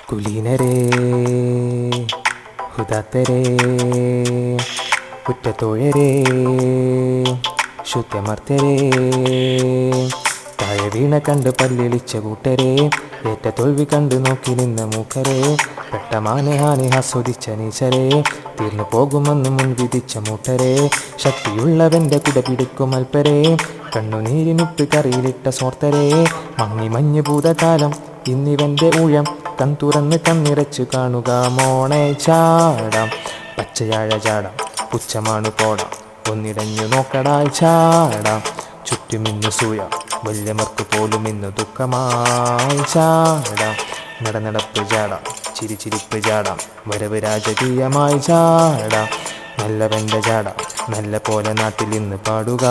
കുലീനരേ ഹുദാത്തരേ കുറ്റത്തോഴരേ ശുദ്ധമർത്തരേ താഴെ വീണ കണ്ട് പല്ലിളിച്ച കൂട്ടരേ ഏറ്റ തോൽവി കണ്ട് നോക്കി നിന്ന മൂക്കരേ പെട്ടമാനെ ഹാനി ആസ്വദിച്ച നീച്ചരേ തീർന്നു പോകുമെന്ന് മുൻവിധിച്ച മൂട്ടരേ ശക്തിയുള്ളവൻ്റെ കുട പിടിക്കും അൽപ്പരേ കണ്ണുനീരിനുപ്പ് കറിയിലിട്ട സോർത്തരേ മങ്ങി മഞ്ഞ് ഭൂതകാലം ഇന്നിവൻ്റെ ഊഴം കൺ തുറന്ന് കണ്ണിറച്ചു കാണുക മോണെ ചാടാം പച്ചയാഴ ചാടാം പുച്ഛമാണു പോടാം ഒന്നിടഞ്ഞു നോക്കടായി ചാടാം ചുറ്റുമിന്നു സൂയ വല്യമർക്ക് പോലും ഇന്ന് ദുഃഖമായി ചാടാം നടപ്പ് ചാടാം ചിരിച്ചിരിപ്പ് ചാടാം വരവ് രാജകീയമായി ചാടാം നല്ലവൻ്റെ ചാടാം നല്ല പോലെ നാട്ടിൽ ഇന്ന് പാടുക.